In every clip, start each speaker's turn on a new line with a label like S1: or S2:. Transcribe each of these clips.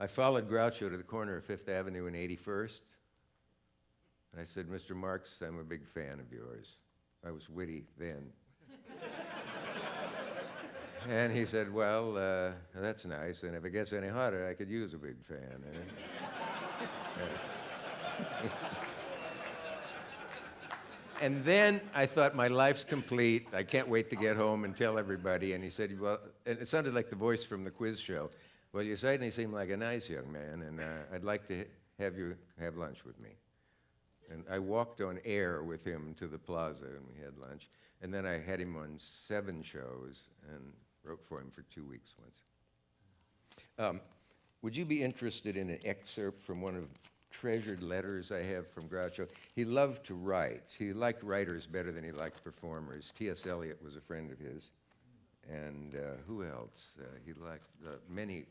S1: I followed Groucho to the corner of Fifth Avenue and 81st, and I said, Mr. Marx, I'm a big fan of yours. I was witty then. And he said, well, that's nice, and if it gets any hotter, I could use a big fan. And then I thought, my life's complete. I can't wait to get home and tell everybody. And he said, well, and it sounded like the voice from the quiz show. Well, you certainly seem like a nice young man, and I'd like to have you have lunch with me. And I walked on air with him to the plaza, and we had lunch. And then I had him on 7 shows and wrote for him for 2 weeks once. Would you be interested in an excerpt from one of treasured letters I have from Groucho? He loved to write. He liked writers better than he liked performers. T.S. Eliot was a friend of his. And who else? He liked many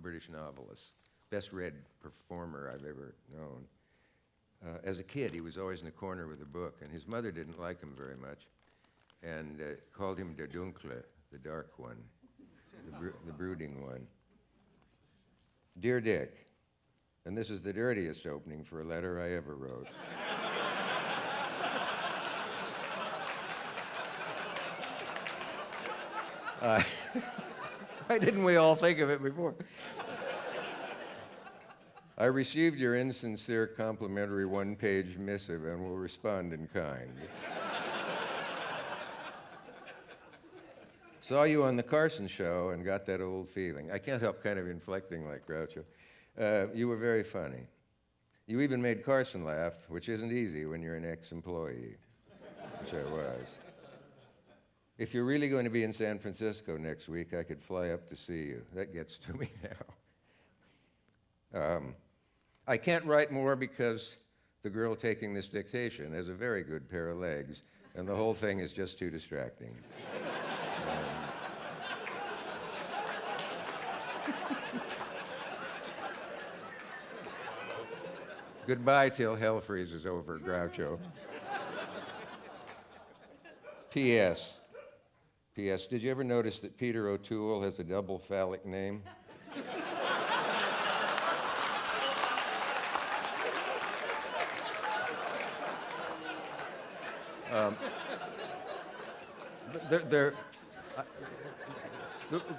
S1: British novelists. Best read performer I've ever known. As a kid, he was always in the corner with a book, and his mother didn't like him very much, and called him Der Dunkle, the dark one, the brooding one. Dear Dick, and this is the dirtiest opening for a letter I ever wrote. Why didn't we all think of it before? I received your insincere, complimentary one-page missive and will respond in kind. Saw you on the Carson show and got that old feeling. I can't help kind of inflecting like Groucho. You were very funny. You even made Carson laugh, which isn't easy when you're an ex-employee, which I was. If you're really going to be in San Francisco next week, I could fly up to see you. That gets to me now. I can't write more because the girl taking this dictation has a very good pair of legs, and the whole thing is just too distracting. Goodbye till hell freezes over, Groucho. P.S. P.S. Did you ever notice that Peter O'Toole has a double phallic name? They're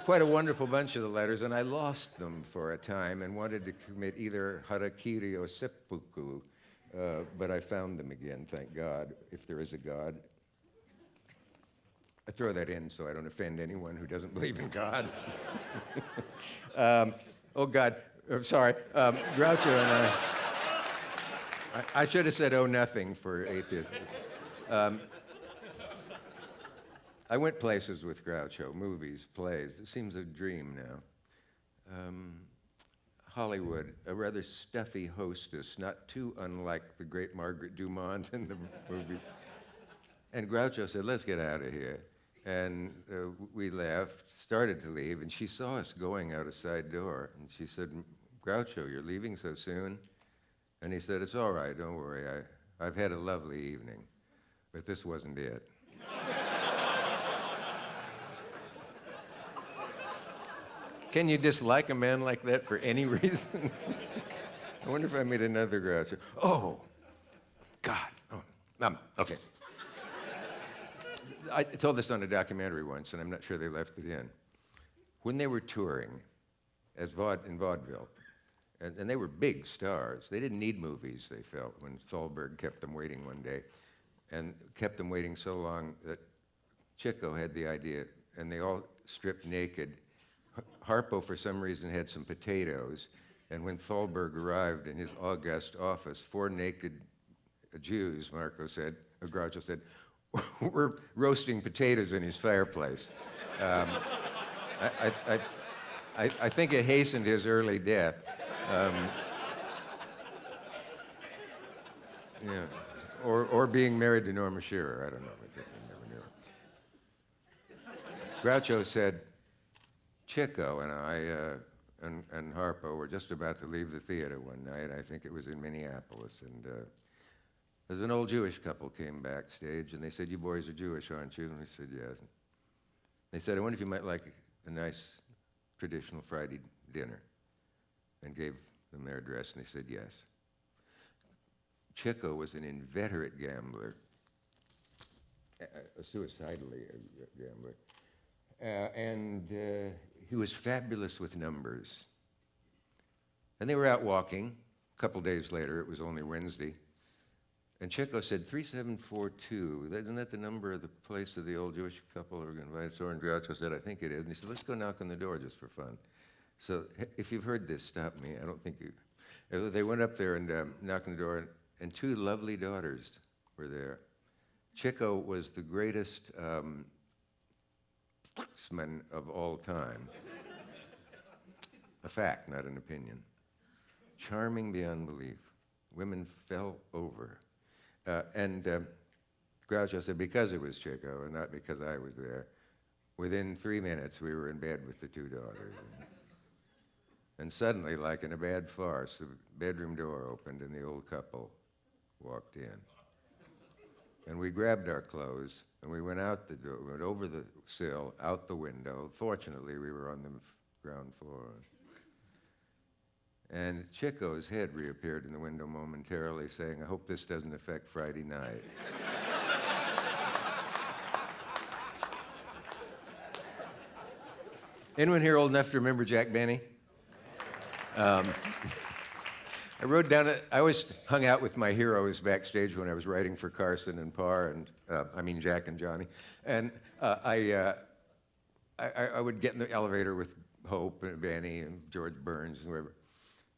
S1: quite a wonderful bunch of the letters, and I lost them for a time and wanted to commit either harakiri or seppuku, but I found them again, thank God, if there is a God. I throw that in so I don't offend anyone who doesn't believe in God. Oh, God, I'm sorry. Groucho and I should have said, oh, nothing for atheists. I went places with Groucho, movies, plays. It seems a dream now. Hollywood, a rather stuffy hostess, not too unlike the great Margaret Dumont in the movie. And Groucho said, let's get out of here. And we left, started to leave, and she saw us going out a side door. And she said, Groucho, you're leaving so soon? And he said, it's all right, don't worry. I've had a lovely evening. But this wasn't it. Can you dislike a man like that for any reason? I wonder if I made another Groucho. Oh, God. Oh, okay. I told this on a documentary once, and I'm not sure they left it in. When they were touring in vaudeville, and they were big stars, they didn't need movies, they felt, when Thalberg kept them waiting one day, and kept them waiting so long that Chico had the idea, and they all stripped naked. Harpo, for some reason, had some potatoes, and when Thalberg arrived in his august office, 4 naked Jews, Groucho said, we're roasting potatoes in his fireplace. I think it hastened his early death. Yeah, or being married to Norma Shearer, I don't know. I never knew. Groucho said, Chico and I and Harpo were just about to leave the theater one night. I think it was in Minneapolis, and there's an old Jewish couple came backstage, and they said, you boys are Jewish, aren't you? And we said, yes. They said, I wonder if you might like a nice traditional Friday dinner. and gave them their address, and they said yes. Chico was an inveterate gambler, suicidally a gambler, and he was fabulous with numbers. And they were out walking. A couple days later, it was only Wednesday, and Chico said, 3742, isn't that the number of the place of the old Jewish couple who were going to invite us over? And Groucho said, I think it is. And he said, let's go knock on the door just for fun. So if you've heard this, stop me. I don't think you... They went up there and knocked on the door, and two lovely daughters were there. Chico was the greatest man of all time. A fact, not an opinion. Charming beyond belief. Women fell over. And Groucho said, because it was Chico and not because I was there, within 3 minutes we were in bed with the two daughters. And suddenly, like in a bad farce, the bedroom door opened and the old couple walked in. And we grabbed our clothes and we went out the door, went over the sill, out the window. Fortunately, we were on the ground floor. And Chico's head reappeared in the window momentarily, saying, I hope this doesn't affect Friday night. Anyone here old enough to remember Jack Benny? I wrote down, I always hung out with my heroes backstage when I was writing for Carson and Parr, and Jack and Johnny. And I would get in the elevator with Hope and Benny and George Burns and whoever.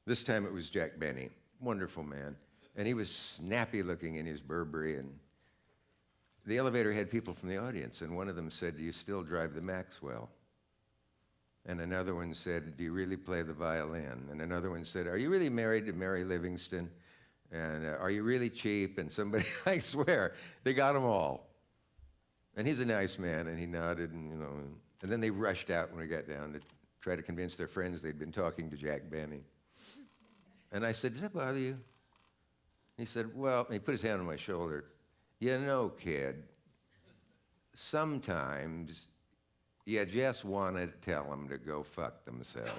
S1: This time it was Jack Benny, wonderful man. And he was snappy looking in his Burberry, and the elevator had people from the audience, and one of them said, do you still drive the Maxwell? And another one said, do you really play the violin? And another one said, are you really married to Mary Livingston? And are you really cheap? And somebody, I swear, they got them all. And he's a nice man, and he nodded, and and then they rushed out when we got down to try to convince their friends they'd been talking to Jack Benny. And I said, does that bother you? He said, well, and he put his hand on my shoulder. You know, kid, sometimes you just want to tell them to go fuck themselves.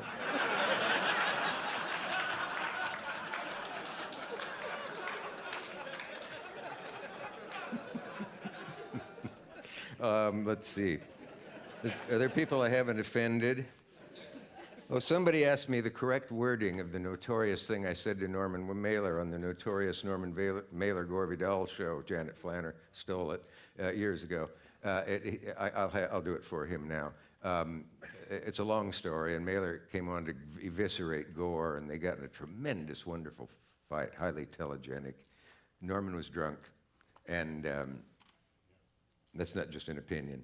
S1: Let's see. Are there people I haven't offended? Well, somebody asked me the correct wording of the notorious thing I said to Norman Mailer on the notorious Norman Mailer Gore Vidal show. Janet Flanner stole it years ago. I'll do it for him now. It's a long story, and Mailer came on to eviscerate Gore, and they got in a tremendous, wonderful fight, highly telegenic. Norman was drunk, and that's not just an opinion.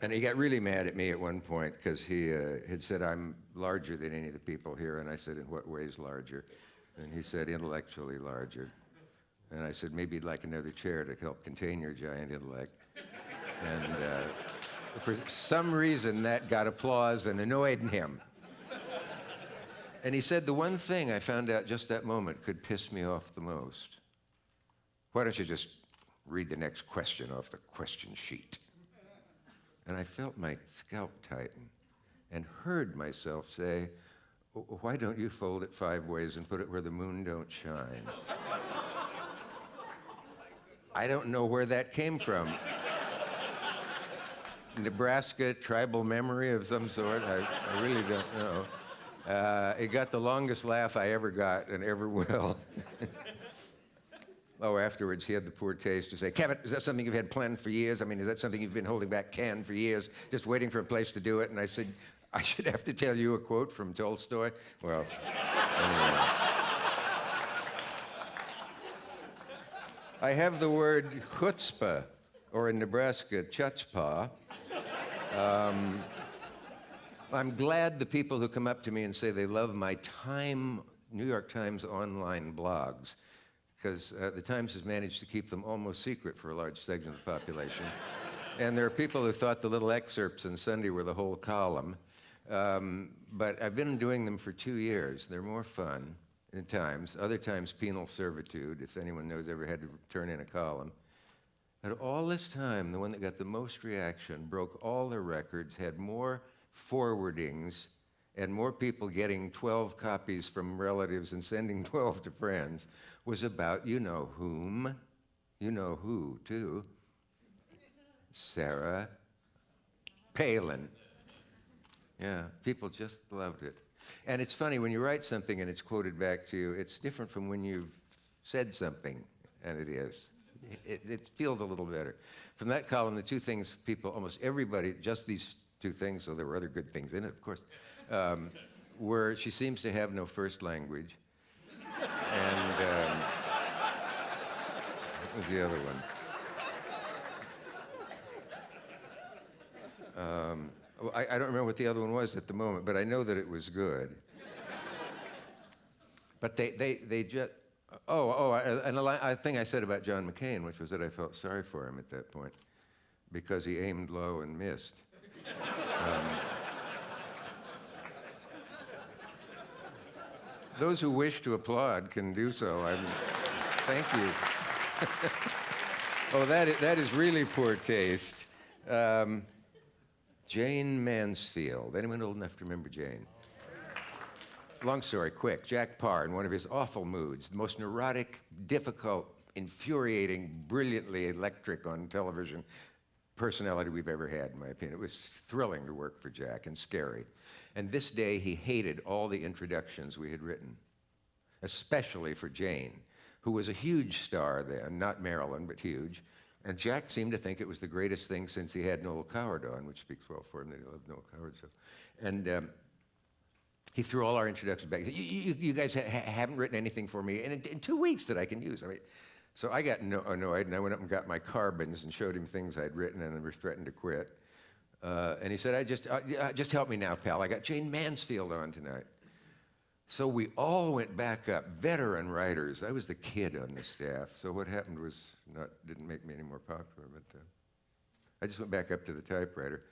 S1: And he got really mad at me at one point because he had said, I'm larger than any of the people here. And I said, in what ways larger? And he said, intellectually larger. And I said, maybe you'd like another chair to help contain your giant intellect. And for some reason, that got applause and annoyed him. And he said, the one thing I found out just that moment could piss me off the most. Why don't you just read the next question off the question sheet? And I felt my scalp tighten and heard myself say, why don't you fold it 5 ways and put it where the moon don't shine? I don't know where that came from. Nebraska tribal memory of some sort? I really don't know. It got the longest laugh I ever got and ever will. Oh, afterwards, he had the poor taste to say, Cavett, is that something you've had planned for years? I mean, is that something you've been holding back canned for years, just waiting for a place to do it? And I said, I should have to tell you a quote from Tolstoy? Well, anyway. I have the word chutzpah, or in Nebraska, chutzpah. I'm glad the people who come up to me and say they love my New York Times online blogs, because the Times has managed to keep them almost secret for a large segment of the population. And there are people who thought the little excerpts on Sunday were the whole column. But I've been doing them for 2 years. They're more fun at times. Other times, penal servitude, if anyone knows ever had to turn in a column. But all this time, the one that got the most reaction, broke all the records, had more forwardings, and more people getting 12 copies from relatives and sending 12 to friends was about you know whom. You know who, too. Sarah Palin. Yeah, people just loved it. And it's funny, when you write something and it's quoted back to you, it's different from when you've said something, and it is. It feels a little better. From that column, the two things people, almost everybody, just these two things, so there were other good things in it, of course, were she seems to have no first language. And what was the other one? I don't remember what the other one was at the moment, but I know that it was good. But they just, and a thing I said about John McCain, which was that I felt sorry for him at that point, because he aimed low and missed. Those who wish to applaud can do so. Thank you. Oh, that is really poor taste. Jane Mansfield. Anyone old enough to remember Jane? Long story, quick. Jack Parr, in one of his awful moods, the most neurotic, difficult, infuriating, brilliantly electric on television personality we've ever had, in my opinion. It was thrilling to work for Jack and scary. And this day, he hated all the introductions we had written, especially for Jane, who was a huge star then, not Marilyn, but huge. And Jack seemed to think it was the greatest thing since he had Noel Coward on, which speaks well for him that he loved Noel Coward. So. And he threw all our introductions back. You guys haven't written anything for me in 2 weeks that I can use. I mean, so I got annoyed, and I went up and got my carbons and showed him things I'd written, and I was threatened to quit. And he said, just help me now, pal. I got Jane Mansfield on tonight. So we all went back up, veteran writers. I was the kid on the staff, so what happened was didn't make me any more popular, but I just went back up to the typewriter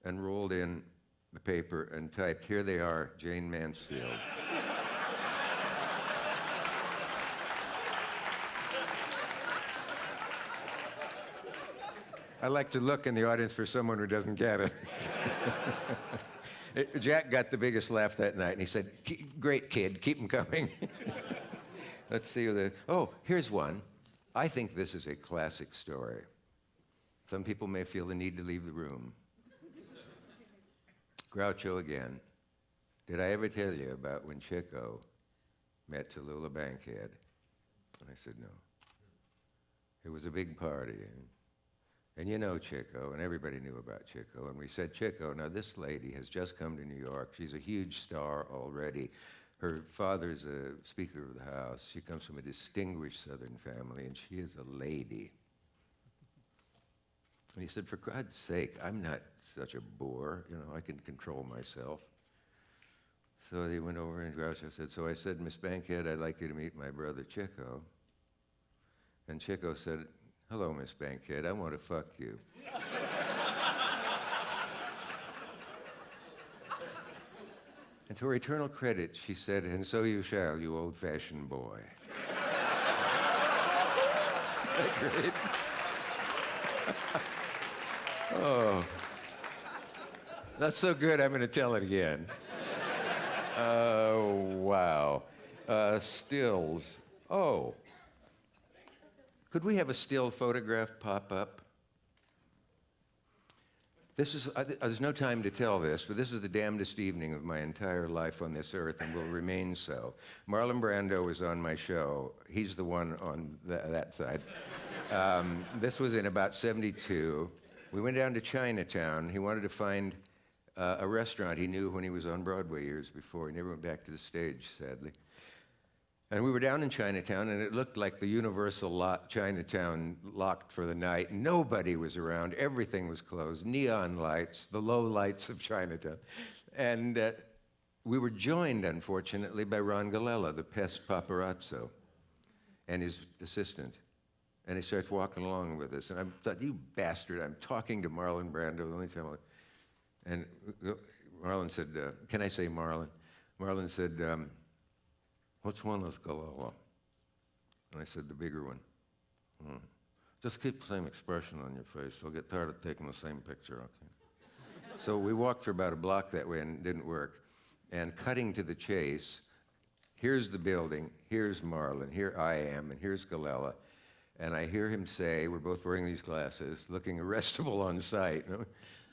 S1: and rolled in the paper and typed, "Here they are, Jane Mansfield." I like to look in the audience for someone who doesn't get it. Jack got the biggest laugh that night, and he said, "Great kid, keep them coming." Let's see. Here's one. I think this is a classic story. Some people may feel the need to leave the room. Groucho again. Did I ever tell you about when Chico met Tallulah Bankhead? And I said, no. It was a big party. And you know Chico, and everybody knew about Chico. And we said, Chico, now this lady has just come to New York. She's a huge star already. Her father's a Speaker of the House. She comes from a distinguished Southern family, and she is a lady. And he said, for God's sake, I'm not such a bore. You know, I can control myself. So he went over, and Groucho said, so I said, Miss Bankhead, I'd like you to meet my brother Chico. And Chico said, hello, Miss Bankhead, I want to fuck you. And to her eternal credit, she said, and so you shall, you old-fashioned boy. Isn't that great? Oh, that's so good, I'm going to tell it again. Oh, wow. Stills. Oh. Could we have a still photograph pop up? This is, there's no time to tell this, but this is the damnedest evening of my entire life on this earth and will remain so. Marlon Brando was on my show. He's the one on that side. This was in about 72. We went down to Chinatown. He wanted to find a restaurant he knew when he was on Broadway years before. He never went back to the stage, sadly. And we were down in Chinatown, and it looked like the Universal Chinatown locked for the night. Nobody was around. Everything was closed. Neon lights, the low lights of Chinatown. And we were joined, unfortunately, by Ron Galella, the pest paparazzo, and his assistant. And he starts walking along with us. And I thought, you bastard, I'm talking to Marlon Brando. The only time and Marlon said, can I say Marlon? Marlon said, which one is Galella? And I said, the bigger one. Just keep the same expression on your face. I'll get tired of taking the same picture, okay? So we walked for about a block that way and it didn't work. And cutting to the chase, here's the building, here's Marlon, here I am, and here's Galella. And I hear him say, we're both wearing these glasses, looking arrestable on sight.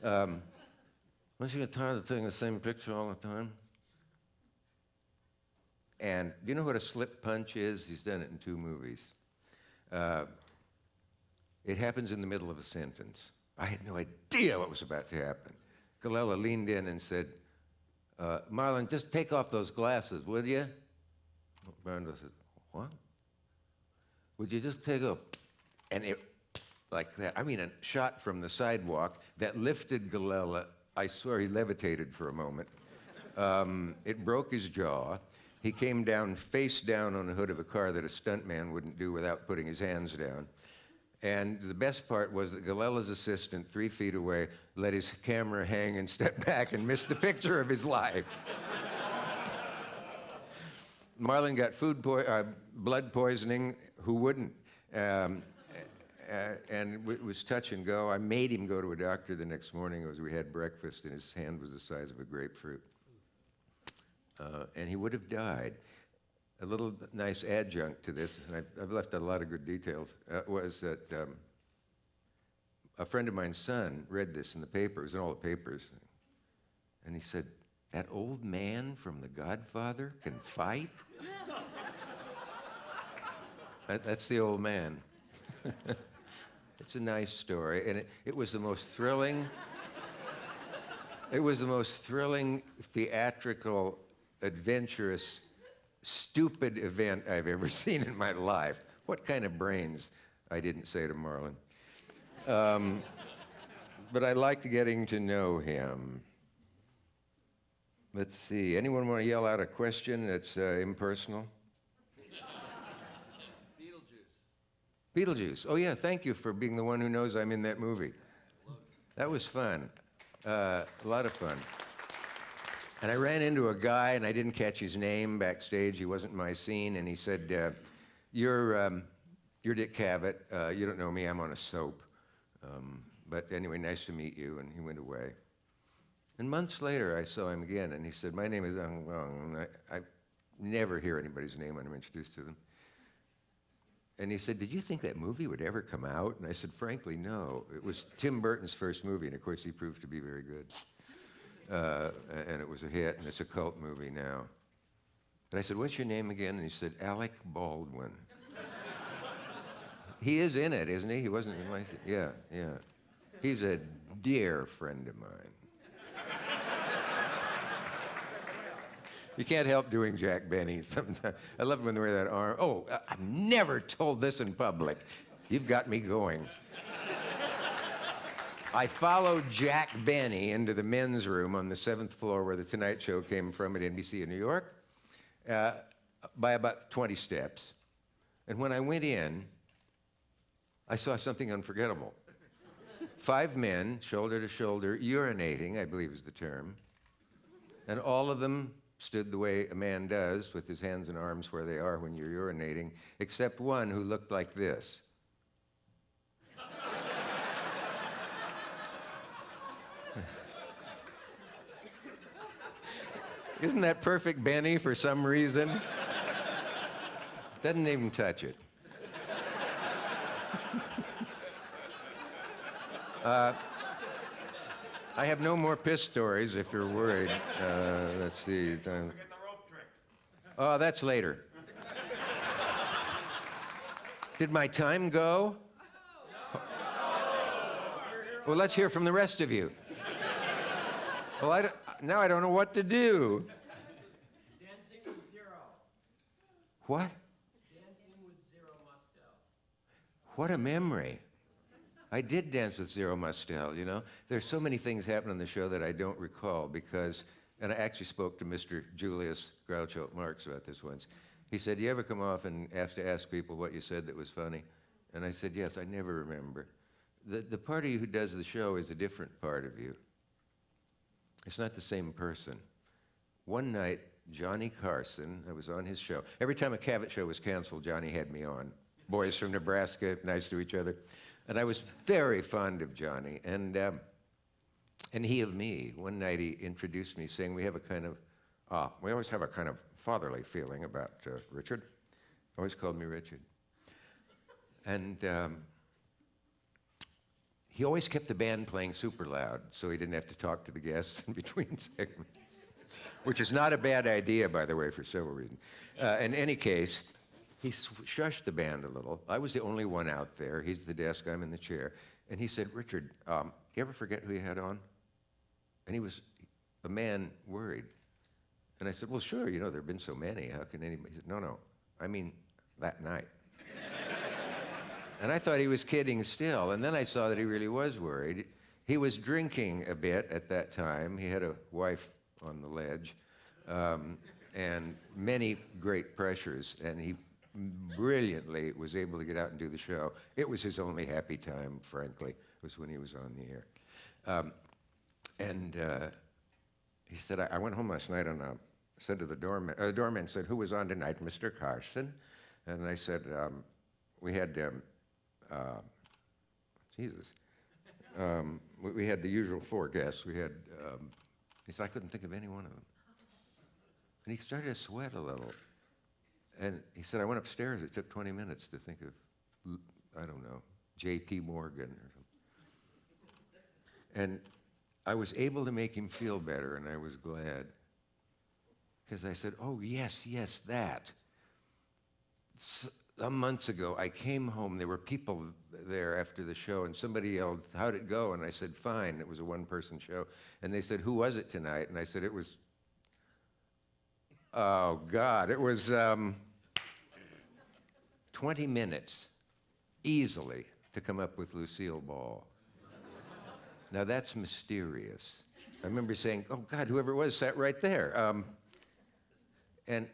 S1: Aren't you get tired of taking the same picture all the time? And do you know what a slip punch is? He's done it in 2 movies. It happens in the middle of a sentence. I had no idea what was about to happen. Galella leaned in and said, Marlon, just take off those glasses, will you? Brando said, what? Would you just take off? And it, like that, I mean, a shot from the sidewalk that lifted Galella. I swear he levitated for a moment. It broke his jaw. He came down face down on the hood of a car that a stuntman wouldn't do without putting his hands down. And the best part was that Galella's assistant, 3 feet away, let his camera hang and step back and missed the picture of his life. Marlon got blood poisoning. Who wouldn't? And it was touch and go. I made him go to a doctor the next morning as we had breakfast, and his hand was the size of a grapefruit. And he would have died. A little nice adjunct to this, and I've left out a lot of good details, was that a friend of mine's son read this in the paper. It was in all the papers. And he said, that old man from The Godfather can fight? That's the old man. It's a nice story, and it was the most thrilling, theatrical, adventurous, stupid event I've ever seen in my life. What kind of brains, I didn't say to Marlon. But I liked getting to know him. Let's see, anyone want to yell out a question that's impersonal? Beetlejuice. Oh yeah, thank you for being the one who knows I'm in that movie. That was fun, a lot of fun. And I ran into a guy, and I didn't catch his name backstage. He wasn't in my scene, and he said, you're Dick Cavett. You don't know me, I'm on a soap. But anyway, nice to meet you, and he went away. And months later, I saw him again, and he said, my name is Ang Wang, and I never hear anybody's name when I'm introduced to them. And he said, did you think that movie would ever come out? And I said, frankly, no. It was Tim Burton's first movie, and of course, he proved to be very good. And it was a hit, and it's a cult movie now. And I said, what's your name again? And he said, Alec Baldwin. He is in it, isn't he? He wasn't in my... Yeah, yeah. He's a dear friend of mine. You can't help doing Jack Benny sometimes. I love when they wear that arm. Oh, I've never told this in public. You've got me going. I followed Jack Benny into the men's room on the 7th floor where The Tonight Show came from at NBC in New York by about 20 steps. And when I went in, I saw something unforgettable. 5 men, shoulder to shoulder, urinating, I believe is the term. And all of them stood the way a man does, with his hands and arms where they are when you're urinating, except one who looked like this. Isn't that perfect, Benny, for some reason? Doesn't even touch it. I have no more piss stories if you're worried. Let's see.
S2: Forget the rope trick.
S1: Oh, that's later. Did my time go? No. Well, let's hear from the rest of you. Well, now I don't know what to do.
S2: Dancing with zero.
S1: What?
S2: Dancing with Zero Mostel.
S1: What a memory. I did dance with Zero Mostel, you know. There's so many things happen on the show that I don't recall because, and I actually spoke to Mr. Julius Groucho Marx about this once. He said, you ever come off and have to ask people what you said that was funny? And I said, yes, I never remember. The part of you who does the show is a different part of you. It's not the same person. One night, Johnny Carson, I was on his show. Every time a Cavett show was canceled, Johnny had me on. Boys from Nebraska, nice to each other. And I was very fond of Johnny, and he of me. One night he introduced me saying, we have a kind of We always have a kind of fatherly feeling about Richard. Always called me Richard. And he always kept the band playing super loud so he didn't have to talk to the guests in between segments, which is not a bad idea, by the way, for several reasons. In any case, he shushed the band a little. I was the only one out there. He's the desk, I'm in the chair. And he said, Richard, do you ever forget who you had on? And he was a man worried. And I said, well, sure, there have been so many. How can anybody? He said, no, I mean that night. And I thought he was kidding still. And then I saw that he really was worried. He was drinking a bit at that time. He had a wife on the ledge and many great pressures. And he brilliantly was able to get out and do the show. It was his only happy time, frankly, was when he was on the air. He said, I went home last night and said to the doorman, said, who was on tonight? Mr. Carson. And I said, we had, we had the usual four guests. We had, he said, I couldn't think of any one of them. And he started to sweat a little. And he said, I went upstairs. It took 20 minutes to think of, I don't know, J.P. Morgan or something. And I was able to make him feel better, and I was glad. Because I said, oh, yes, that. Some months ago, I came home. There were people there after the show, and somebody yelled, how'd it go? And I said, fine. It was a one-person show. And they said, who was it tonight? And I said, it was, oh, God. It was 20 minutes, easily, to come up with Lucille Ball. Now, that's mysterious. I remember saying, oh, God, whoever it was sat right there. And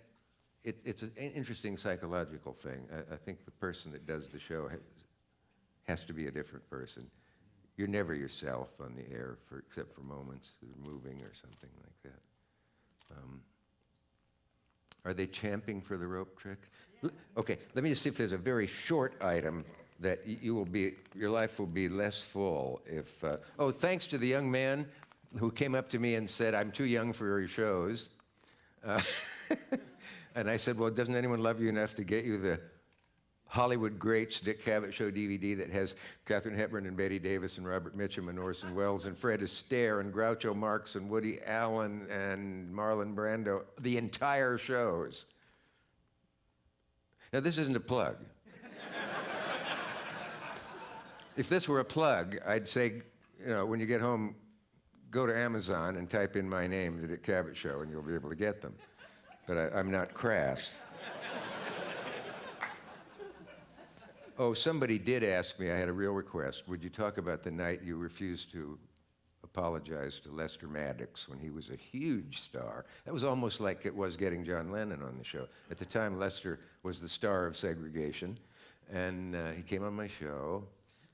S1: it's an interesting psychological thing. I think the person that does the show has to be a different person. You're never yourself on the air, except for moments, moving or something like that. Are they champing for the rope trick? Okay, let me just see if there's a very short item that your life will be less full if, thanks to the young man who came up to me and said, I'm too young for your shows. And I said, well, doesn't anyone love you enough to get you the Hollywood Greats Dick Cavett Show DVD that has Katharine Hepburn and Bette Davis and Robert Mitchum and Orson Welles and Fred Astaire and Groucho Marx and Woody Allen and Marlon Brando, the entire shows. Now, this isn't a plug. If this were a plug, I'd say, when you get home, go to Amazon and type in my name, The Dick Cavett Show, and you'll be able to get them. But I'm not crass. Oh, somebody did ask me, I had a real request, would you talk about the night you refused to apologize to Lester Maddox when he was a huge star? That was almost like it was getting John Lennon on the show. At the time, Lester was the star of segregation, and he came on my show.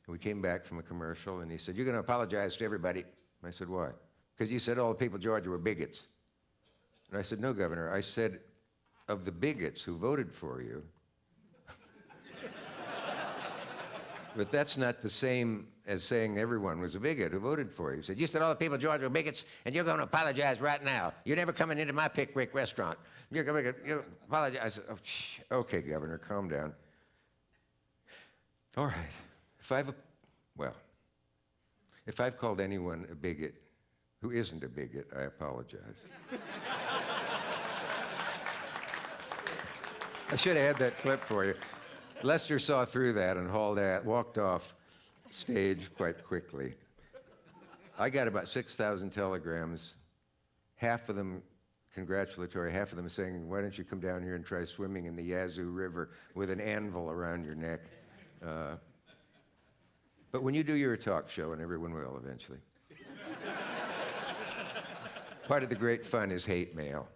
S1: We came back from a commercial, and he said, you're going to apologize to everybody. I said, why? Because you said all the people in Georgia were bigots. And I said, no, Governor. I said, of the bigots who voted for you. But that's not the same as saying everyone was a bigot who voted for you. He said, you said all the people in Georgia were bigots, and you're going to apologize right now. You're never coming into my Pickwick restaurant. You're going to apologize. I said, okay, Governor, calm down. All right. If I've called anyone a bigot who isn't a bigot, I apologize. I should have had that clip for you. Lester saw through that and walked off stage quite quickly. I got about 6,000 telegrams, half of them congratulatory, half of them saying, why don't you come down here and try swimming in the Yazoo River with an anvil around your neck. But when you do your talk show, and everyone will eventually, part of the great fun is hate mail.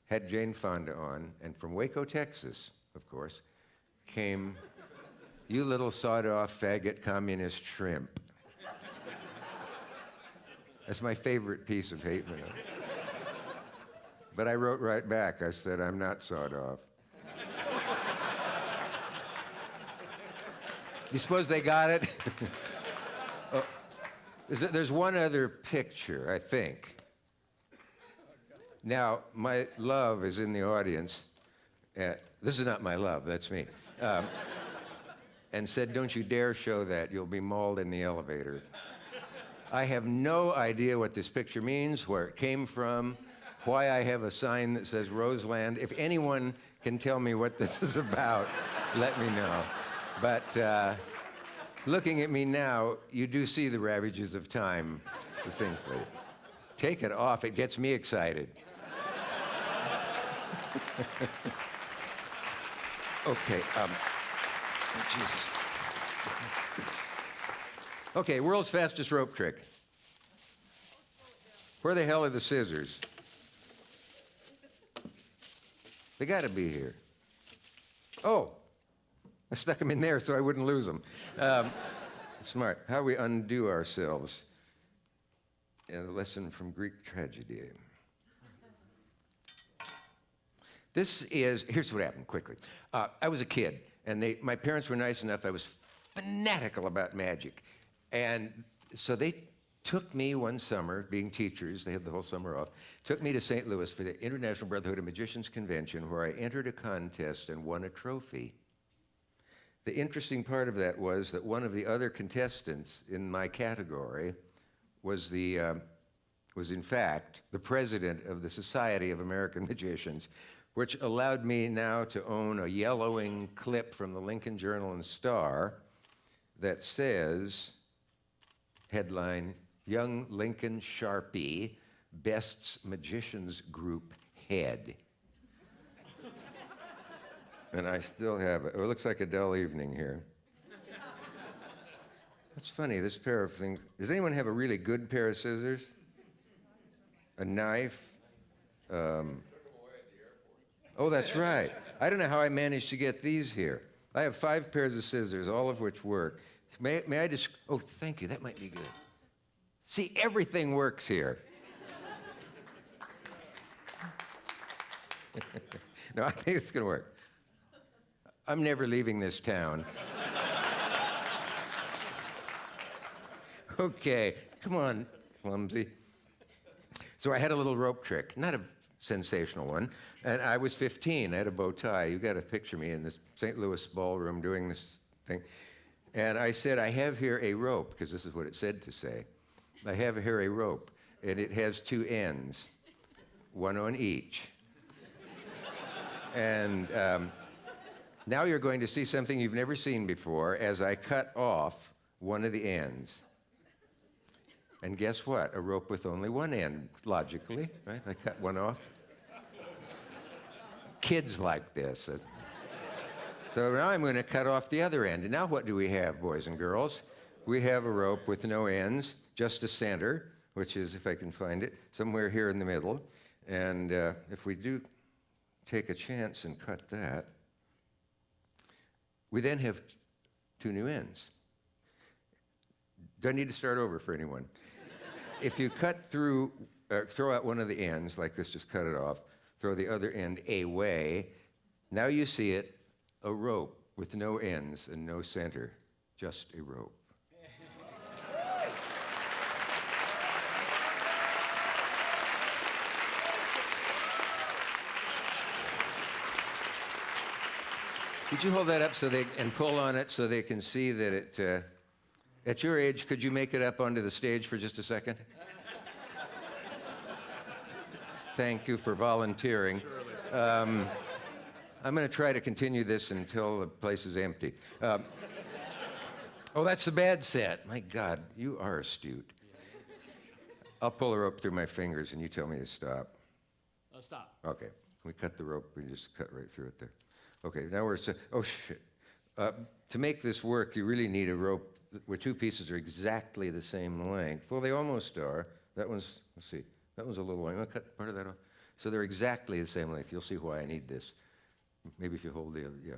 S1: Had Jane Fonda on, and from Waco, Texas, of course, came, you little sawed-off faggot communist shrimp. That's my favorite piece of hate mail. But I wrote right back. I said, I'm not sawed off. You suppose they got it? There's one other picture, I think. Now, my love is in the audience. This is not my love, that's me. And said, don't you dare show that. You'll be mauled in the elevator. I have no idea what this picture means, where it came from, why I have a sign that says Roseland. If anyone can tell me what this is about, let me know. But looking at me now, you do see the ravages of time succinctly. Take it off, it gets me excited. Okay, Jesus. Okay, world's fastest rope trick. Where the hell are the scissors? They gotta be here. Oh, I stuck them in there so I wouldn't lose them. Smart. How we undo ourselves. A lesson from Greek tragedy. Here's what happened, quickly. I was a kid, and my parents were nice enough, I was fanatical about magic. And so they took me one summer, being teachers, they had the whole summer off, took me to St. Louis for the International Brotherhood of Magicians Convention, where I entered a contest and won a trophy. The interesting part of that was that one of the other contestants in my category was in fact the president of the Society of American Magicians, which allowed me now to own a yellowing clip from the Lincoln Journal and Star that says, headline, Young Lincoln Sharpie bests Magicians Group Head. And I still have it. Oh, it looks like a dull evening here. That's funny, this pair of things. Does anyone have a really good pair of scissors? A knife? Oh, that's right. I don't know how I managed to get these here. I have 5 pairs of scissors, all of which work. May I just, oh, thank you, that might be good. See, everything works here. No, I think it's gonna work. I'm never leaving this town. Okay, come on, clumsy. So I had a little rope trick, not a sensational one, and I was 15. I had a bow tie. You got to picture me in this St. Louis ballroom doing this thing. And I said, I have here a rope, because this is what it said to say. I have here a rope, and it has 2 ends, one on each. And now you're going to see something you've never seen before as I cut off one of the ends. And guess what? A rope with only one end, logically, right? I cut one off. Kids like this. So now I'm going to cut off the other end. And now what do we have, boys and girls? We have a rope with no ends, just a center, which is, if I can find it, somewhere here in the middle. And if we do take a chance and cut that, we then have 2 new ends. Do I need to start over for anyone? If you cut through, throw out one of the ends, like this, just cut it off, throw the other end away, now you see it, a rope with no ends and no center, just a rope. Could you hold that up and pull on it so they can see that it, at your age, could you make it up onto the stage for just a second? Thank you for volunteering. I'm going to try to continue this until the place is empty. Oh, that's the bad set. My God, you are astute. I'll pull the rope through my fingers and you tell me to stop.
S2: Stop.
S1: Okay. Can we cut the rope? We just cut right through it there. Okay, now oh shit. To make this work, you really need a rope where 2 pieces are exactly the same length. Well, they almost are. That one's, let's see, that one's a little long. I'm gonna cut part of that off. So they're exactly the same length. You'll see why I need this. Maybe if you hold the other, yeah.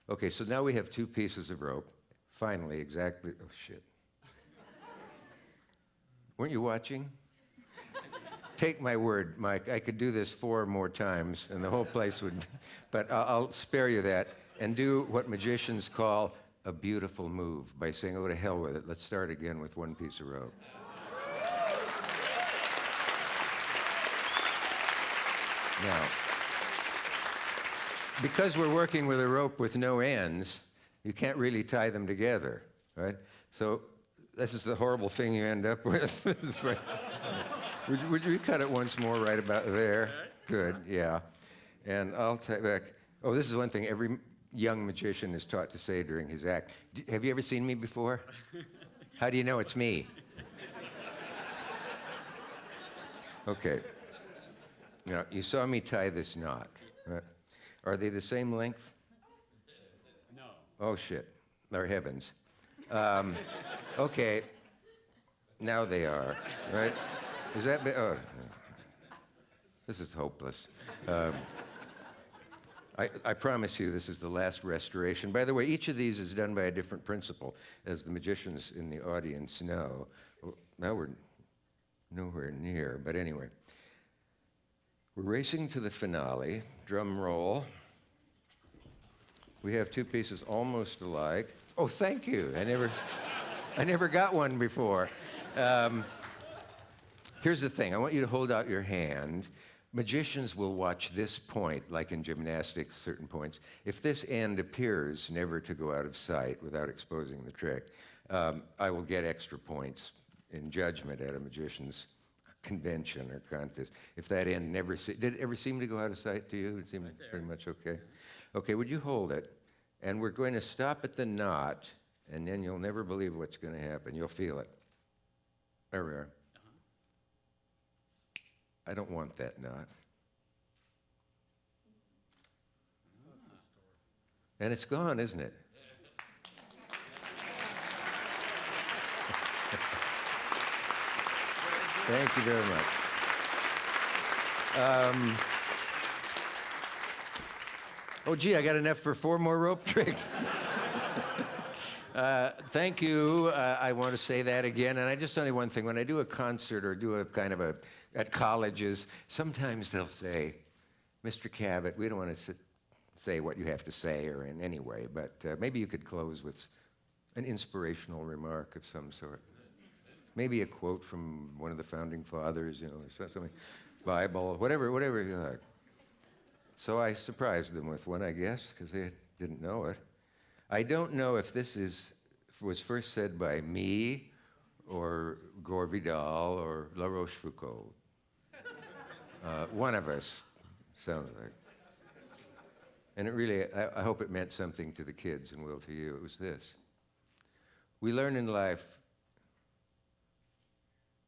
S1: Okay, so now we have 2 pieces of rope. Finally, exactly, oh shit. Weren't you watching? Take my word, Mike, I could do this 4 more times and the whole place would, but I'll spare you that and do what magicians call a beautiful move by saying, oh, to hell with it. Let's start again with 1 piece of rope. Now, because we're working with a rope with no ends, you can't really tie them together, right? So this is the horrible thing you end up with. Would you cut it once more right about there? Good, yeah. And I'll take back. Oh, this is one thing every young magician is taught to say during his act. Have you ever seen me before? How do you know it's me? Okay. Now, you saw me tie this knot, right? Are they the same length?
S3: No.
S1: Oh, shit. Or heavens. Okay. Now they are, right? Is that... Oh, this is hopeless. I promise you this is the last restoration. By the way, each of these is done by a different principal, as the magicians in the audience know. Well, now we're nowhere near, but anyway. We're racing to the finale. Drum roll. We have two pieces almost alike. Oh, thank you. I never got one before. Here's the thing. I want you to hold out your hand. Magicians will watch this point, like in gymnastics, certain points. If this end appears never to go out of sight without exposing the trick, I will get extra points in judgment at a magician's convention or contest. If that end never... did it ever seem to go out of sight to you? It seemed
S3: Right there.
S1: pretty much okay. Okay, would you hold it? And we're going to stop at the knot, and then you'll never believe what's going to happen. You'll feel it. There we are. I don't want that knot. And it's gone, isn't it? Thank you very much. Oh, gee, I got enough for 4 more rope tricks. Thank you. I want to say that again. And I just tell you one thing. When I do a concert or do a kind of at colleges, sometimes they'll say, Mr. Cavett, we don't want to say what you have to say or in any way, but maybe you could close with an inspirational remark of some sort. Maybe a quote from one of the founding fathers, you know, or something, Bible, whatever you like. So I surprised them with one, I guess, because they didn't know it. I don't know if this was first said by me or Gore Vidal or La Rochefoucauld. One of us sounded like. And it really, I hope it meant something to the kids and will to you. It was this. We learn in life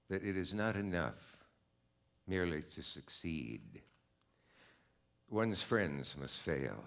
S1: that it is not enough merely to succeed. One's friends must fail.